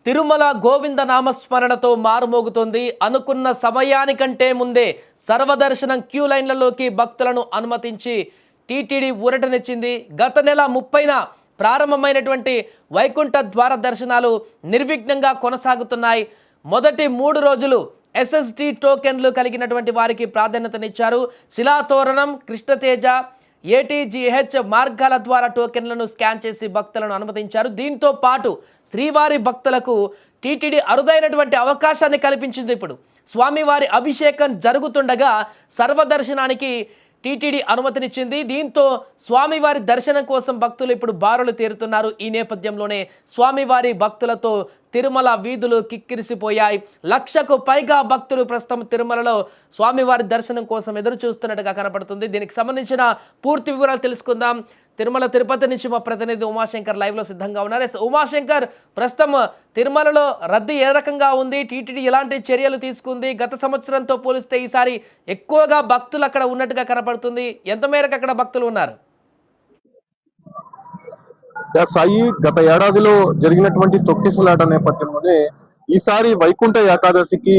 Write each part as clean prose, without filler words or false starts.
తిరుమల గోవింద నామస్మరణతో మారుమోగుతోంది. అనుకున్న సమయానికంటే ముందే సర్వదర్శనం క్యూ లైన్లలోకి భక్తులను అనుమతించి టీటీడీ ఊరటనిచ్చింది. గత నెల 30న ప్రారంభమైనటువంటి వైకుంఠ ద్వార దర్శనాలు నిర్విఘ్నంగా కొనసాగుతున్నాయి. మొదటి 3 రోజులు ఎస్ఎస్టీ టోకెన్లు కలిగినటువంటి వారికి ప్రాధాన్యతనిచ్చారు. శిలాతోరణం, కృష్ణతేజ, ఏటీజీహెచ్ మార్గాల ద్వారా టోకెన్లను స్కాన్ చేసి భక్తులను అనుమతించారు. దీంతో పాటు శ్రీవారి భక్తులకు టీటీడీ అరుదైనటువంటి అవకాశాన్ని కల్పించింది. ఇప్పుడు స్వామివారి అభిషేకం జరుగుతుండగా సర్వదర్శనానికి టీటీడీ అనుమతినిచ్చింది. దీంతో స్వామివారి దర్శనం కోసం భక్తులు ఇప్పుడు బారులు తీరుతున్నారు. ఈ నేపథ్యంలోనే స్వామివారి భక్తులతో తిరుమల వీధులు కిక్కిరిసిపోయాయి. 1,00,000కు పైగా భక్తులు ప్రస్తుతం తిరుమలలో స్వామివారి దర్శనం కోసం ఎదురు చూస్తున్నట్టుగా కనపడుతుంది. దీనికి సంబంధించిన పూర్తి వివరాలు తెలుసుకుందాం. తిరుమల తిరుపతి నుంచి మా ప్రతినిధి ఉమాశంకర్ లైవ్లో సిద్ధంగా ఉన్నారు. ఉమాశంకర్, ప్రస్తుతం తిరుమలలో రద్దీ ఏ రకంగా ఉంది? టీటీడీ ఎలాంటి చర్యలు తీసుకుంది? గత సంవత్సరంతో పోలిస్తే ఈసారి ఎక్కువగా భక్తులు అక్కడ ఉన్నట్టుగా కనపడుతుంది. ఎంత మేరకు అక్కడ భక్తులు ఉన్నారు? సాయి, గత ఏడాదిలో జరిగినటువంటి తొక్కిసలాట నేపథ్యంలోనే ఈసారి వైకుంఠ ఏకాదశికి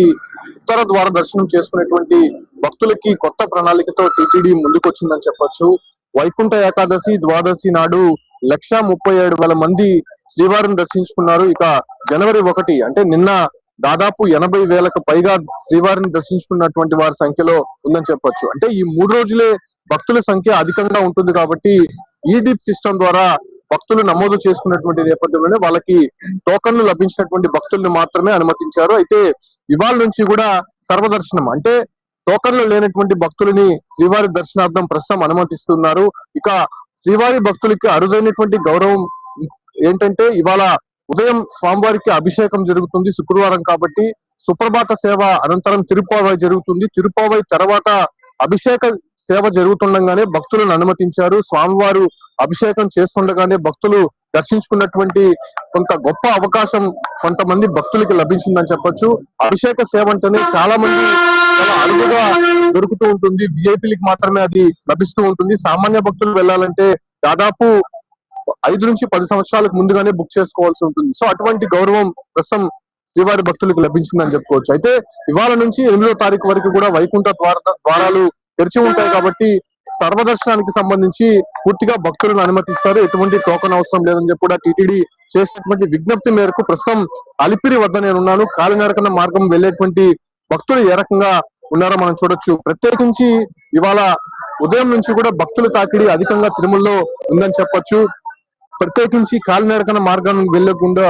ఉత్తర ద్వార దర్శనం చేసుకునేటువంటి భక్తులకి కొత్త ప్రణాళికతో టీటీడీ ముందుకొచ్చిందని చెప్పొచ్చు. వైకుంఠ ఏకాదశి ద్వాదశి నాడు 1,37,000 మంది శ్రీవారిని దర్శించుకున్నారు. ఇక జనవరి 1 అంటే నిన్న దాదాపు 80,000కు పైగా శ్రీవారిని దర్శించుకున్నటువంటి వారి సంఖ్యలో ఉందని చెప్పొచ్చు. అంటే ఈ 3 రోజులే భక్తుల సంఖ్య అధికంగా ఉంటుంది కాబట్టి ఈ డిప్ సిస్టమ్ ద్వారా భక్తులు నమోదు చేసుకున్నటువంటి నేపథ్యంలోనే వాళ్ళకి టోకన్లు లభించినటువంటి భక్తుల్ని మాత్రమే అనుమతించారు. అయితే ఇవాళ నుంచి కూడా సర్వదర్శనం అంటే టోకన్లు లేనటువంటి భక్తులని శ్రీవారి దర్శనార్థం ప్రస్తుతం అనుమతిస్తున్నారు. ఇక శ్రీవారి భక్తులకి అరుదైనటువంటి గౌరవం ఏంటంటే ఇవాళ ఉదయం స్వామివారికి అభిషేకం జరుగుతుంది. శుక్రవారం కాబట్టి సుప్రభాత సేవ అనంతరం తిరుప్పావై జరుగుతుంది. తిరుప్పావై తర్వాత అభిషేక సేవ జరుగుతుండగానే భక్తులను అనుమతించారు. స్వామివారు అభిషేకం చేస్తుండగానే భక్తులు దర్శించుకున్నటువంటి కొంత గొప్ప అవకాశం కొంతమంది భక్తులకి లభించిందని చెప్పొచ్చు. అభిషేక సేవ అంటేనే చాలా మంది చాలా అరుదుగా దొరుకుతూ ఉంటుంది. విఐపీలకు మాత్రమే అది లభిస్తూ ఉంటుంది. సామాన్య భక్తులు వెళ్ళాలంటే దాదాపు 5 నుంచి 10 సంవత్సరాలకు ముందుగానే బుక్ చేసుకోవాల్సి ఉంటుంది. సో అటువంటి గౌరవం ప్రస్తుతం శ్రీవారి భక్తులకు లభించిందని చెప్పుకోవచ్చు. అయితే ఇవాళ నుంచి 8వ తారీఖు వరకు కూడా వైకుంఠ ద్వారాలు తెరిచి ఉంటాయి కాబట్టి సర్వదర్శనానికి సంబంధించి పూర్తిగా భక్తులను అనుమతిస్తారు. ఎటువంటి టోకన్ అవసరం లేదని చెప్పి కూడా టీటీడీ చేసినటువంటి విజ్ఞప్తి మేరకు ప్రస్తుతం అలిపిరి వద్ద నేనున్నాను. కాలినడకన మార్గం వెళ్లేటువంటి భక్తులు ఏ రకంగా ఉన్నారో మనం చూడొచ్చు. ప్రత్యేకించి ఇవాళ ఉదయం నుంచి కూడా భక్తుల తాకిడి అధికంగా తిరుమలలో ఉందని చెప్పొచ్చు. ప్రత్యేకించి కాలినడకన మార్గానికి వెళ్లకుండా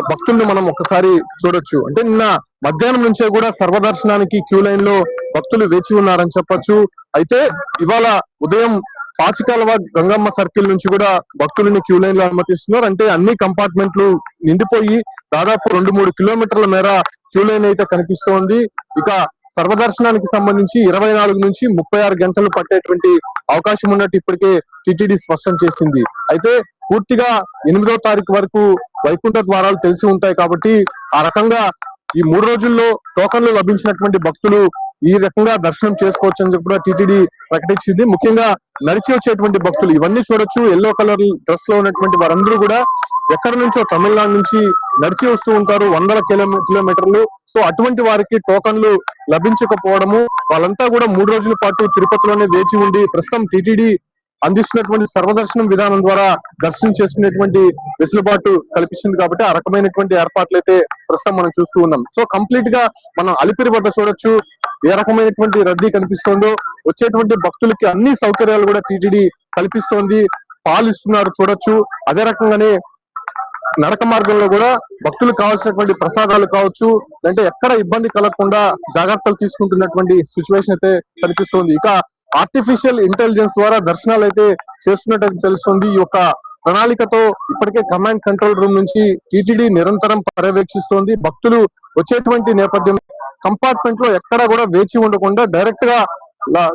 భక్తుల్ని మనం ఒక్కసారి చూడొచ్చు. అంటే నిన్న మధ్యాహ్నం నుంచే కూడా సర్వదర్శనానికి క్యూ లైన్ లో భక్తులు వేచి ఉన్నారని చెప్పొచ్చు. అయితే ఇవాళ ఉదయం పాచికాలవ గంగమ్మ సర్కిల్ నుంచి కూడా భక్తులని క్యూ లైన్ లో అనుమతిస్తున్నారు. అంటే అన్ని కంపార్ట్మెంట్లు నిండిపోయి దాదాపు 2-3 కిలోమీటర్ల మేర క్యూ లైన్ అయితే కనిపిస్తోంది. ఇక సర్వదర్శనానికి సంబంధించి 24 నుంచి 36 గంటలు పట్టేటువంటి అవకాశం ఉన్నట్టు ఇప్పటికే టీటీడీ స్పష్టం చేసింది. అయితే పూర్తిగా 8వ తారీఖు వరకు వైకుంఠ ద్వారాలు తెలిసి ఉంటాయి కాబట్టి ఆ రకంగా ఈ 3 రోజుల్లో టోకన్లు లభించినటువంటి భక్తులు ఈ రకంగా దర్శనం చేసుకోవచ్చు అని చెప్పి టీటీడీ ప్రకటించింది. ముఖ్యంగా నడిచి వచ్చేటువంటి భక్తులు ఇవన్నీ చూడొచ్చు. ఎల్లో కలర్ డ్రెస్ లో ఉన్నటువంటి వారందరూ కూడా ఎక్కడి నుంచో తమిళనాడు నుంచి నడిచి వస్తూ ఉంటారు, 100 కిలోమీటర్లు. సో అటువంటి వారికి టోకన్లు లభించకపోవడము, వాళ్ళంతా కూడా 3 రోజుల పాటు తిరుపతిలోనే వేచి ఉండి ప్రస్తుతం టీటీడీ అందిస్తున్నటువంటి సర్వదర్శనం విధానం ద్వారా దర్శనం చేసుకునేటువంటి వెసులుబాటు కల్పిస్తుంది కాబట్టి ఆ రకమైనటువంటి ఏర్పాట్లు అయితే ప్రస్తుతం మనం చూస్తూ ఉన్నాం. సో కంప్లీట్ గా మనం అలిపిరి వద్ద చూడొచ్చు ఏ రకమైనటువంటి రద్దీ కనిపిస్తోందో. వచ్చేటువంటి భక్తులకి అన్ని సౌకర్యాలు కూడా టీటీడీ కల్పిస్తోంది. పాలు ఇస్తున్నారు చూడొచ్చు. అదే రకంగానే నడక మార్గంలో కూడా భక్తులకు కావాల్సినటువంటి ప్రసాదాలు కావచ్చు, అంటే ఎక్కడ ఇబ్బంది కలగకుండా జాగ్రత్తలు తీసుకుంటున్నటువంటి సిచ్యువేషన్ అయితే కనిపిస్తోంది. ఇక ఆర్టిఫిషియల్ ఇంటెలిజెన్స్ ద్వారా దర్శనాలు అయితే చేస్తున్నట్టు తెలుస్తుంది. ఈ యొక్క ప్రణాళికతో ఇప్పటికే కమాండ్ కంట్రోల్ రూమ్ నుంచి టీటీడీ నిరంతరం పర్యవేక్షిస్తోంది. భక్తులు వచ్చేటువంటి నేపథ్యం కంపార్ట్మెంట్ లో ఎక్కడా కూడా వేచి ఉండకుండా డైరెక్ట్ గా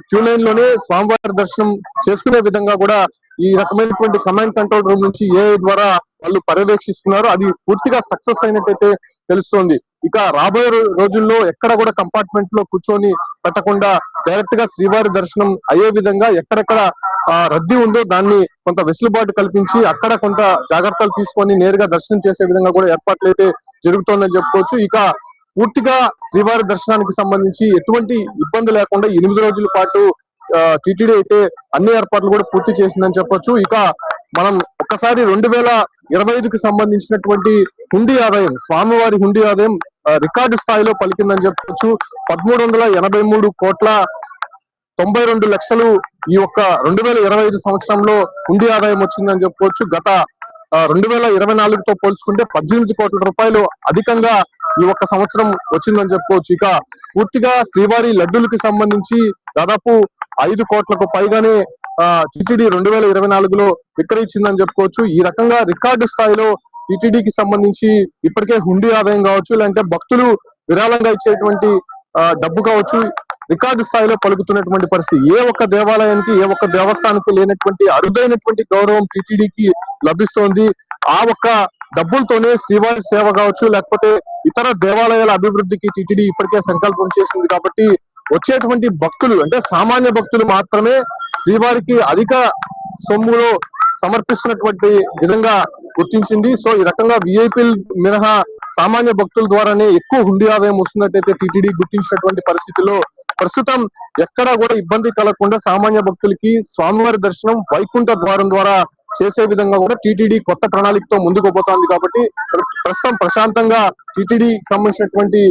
క్యూ లైన్ లోనే స్వామివారి దర్శనం చేసుకునే విధంగా కూడా ఈ రకమైనటువంటి కమాండ్ కంట్రోల్ రూమ్ నుంచి ఏఐ ద్వారా వాళ్ళు పర్యవేక్షిస్తున్నారు. అది పూర్తిగా సక్సెస్ అయినట్టయితే తెలుస్తోంది. ఇక రాబోయే రోజుల్లో ఎక్కడ కూడా కంపార్ట్మెంట్ లో కూర్చొని పెట్టకుండా డైరెక్ట్ గా శ్రీవారి దర్శనం అయ్యే విధంగా ఎక్కడెక్కడ రద్దీ ఉందో దాన్ని కొంత వెసులుబాటు కల్పించి అక్కడ కొంత జాగ్రత్తలు తీసుకొని నేరుగా దర్శనం చేసే విధంగా కూడా ఏర్పాట్లు అయితే జరుగుతోందని చెప్పుకోవచ్చు. ఇక పూర్తిగా శ్రీవారి దర్శనానికి సంబంధించి ఎటువంటి ఇబ్బంది లేకుండా 8 రోజుల పాటు టిటిడి అయితే అన్ని ఏర్పాట్లు కూడా పూర్తి చేసిందని చెప్పొచ్చు. ఇక మనం ఒక్కసారి 2025కి సంబంధించినటువంటి హుండీ ఆదాయం, స్వామివారి హుండీ ఆదాయం రికార్డు స్థాయిలో పలికిందని చెప్పొచ్చు. 1383,92,00,000 ఈ ఒక్క 2025 సంవత్సరంలో హుండీ ఆదాయం వచ్చిందని చెప్పుకోవచ్చు. గత 2024తో పోల్చుకుంటే 18 కోట్ల రూపాయలు అధికంగా ఈ ఒక్క సంవత్సరం వచ్చిందని చెప్పుకోవచ్చు. ఇక పూర్తిగా శ్రీవారి లడ్డూలకి సంబంధించి దాదాపు 5 కోట్లకు పైగానే టిటిడి 2024లో విక్రయించిందని చెప్పుకోవచ్చు. ఈ రకంగా రికార్డు స్థాయిలో టిటిడికి సంబంధించి ఇప్పటికే హుండీ ఆదాయం కావచ్చు, లేదంటే భక్తులు విరాళంగా ఇచ్చేటువంటి డబ్బు కావచ్చు, రికార్డు స్థాయిలో పలుకుతున్నటువంటి పరిస్థితి. ఏ ఒక్క దేవాలయానికి, ఏ ఒక్క దేవస్థానానికి లేనటువంటి అరుదైనటువంటి గౌరవం టిటిడికి లభిస్తోంది. ఆ ఒక్క డబ్బులతోనే శ్రీవారి సేవ కావచ్చు, లేకపోతే ఇతర దేవాలయాల అభివృద్ధికి టిటిడి ఇప్పటికే సంకల్పం చేసింది. కాబట్టి వచ్చేటువంటి భక్తులు అంటే సామాన్య భక్తులు మాత్రమే శ్రీవారికి అధిక సొమ్ములో సమర్పిస్తున్నటువంటి విధంగా గుర్తించింది. సో ఈ రకంగా విఐపీలు మినహా సామాన్య భక్తుల ద్వారానే ఎక్కువ హుండీ ఆదాయం వస్తున్నట్టయితే టిటిడి గుర్తించినటువంటి పరిస్థితుల్లో ప్రస్తుతం ఎక్కడా కూడా ఇబ్బంది కలగకుండా సామాన్య భక్తులకి స్వామివారి దర్శనం వైకుంఠ ద్వారం ద్వారా చేసే విధంగా కూడా టిటిడి కొత్త ప్రణాళికతో ముందుకు పోతోంది. కాబట్టి ప్రస్తుతం ప్రశాంతంగా టిటిడి సంబంధించినటువంటి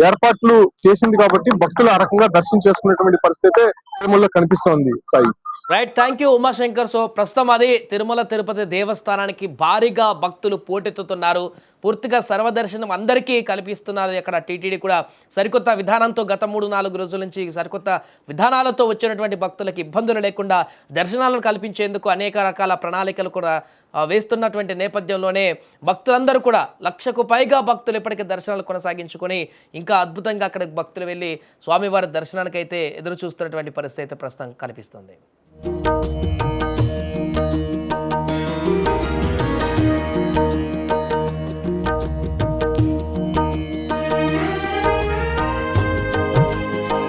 ఏర్పాట్లు చేసింది కాబట్టి భక్తులు ఆ రకంగా దర్శనం చేసుకునేటువంటి పరిస్థితి అయితే తిరుమలలో కనిపిస్తోంది. Sai right, thank you Umashankar. So ప్రస్తుతం అది తిరుమల తిరుపతి దేవస్థానానికి భారీగా భక్తులు పోటెత్తుతున్నారు. పూర్తిగా సర్వదర్శనం అందరికీ కల్పిస్తున్నారు. అక్కడ టీటీడీ కూడా సరికొత్త విధానంతో గత 3-4 రోజుల నుంచి సరికొత్త విధానాలతో వచ్చినటువంటి భక్తులకు ఇబ్బందులు లేకుండా దర్శనాలను కల్పించేందుకు అనేక రకాల ప్రణాళికలు కూడా వేస్తున్నటువంటి నేపథ్యంలోనే భక్తులందరూ కూడా 1,00,000కు పైగా భక్తులు ఇప్పటికే దర్శనాలు కొనసాగించుకొని ఇంకా అద్భుతంగా అక్కడికి భక్తులు వెళ్ళి స్వామివారి దర్శనానికి అయితే ఎదురు చూస్తున్నటువంటి పరిస్థితి అయితే ప్రస్తుతం కనిపిస్తుంది.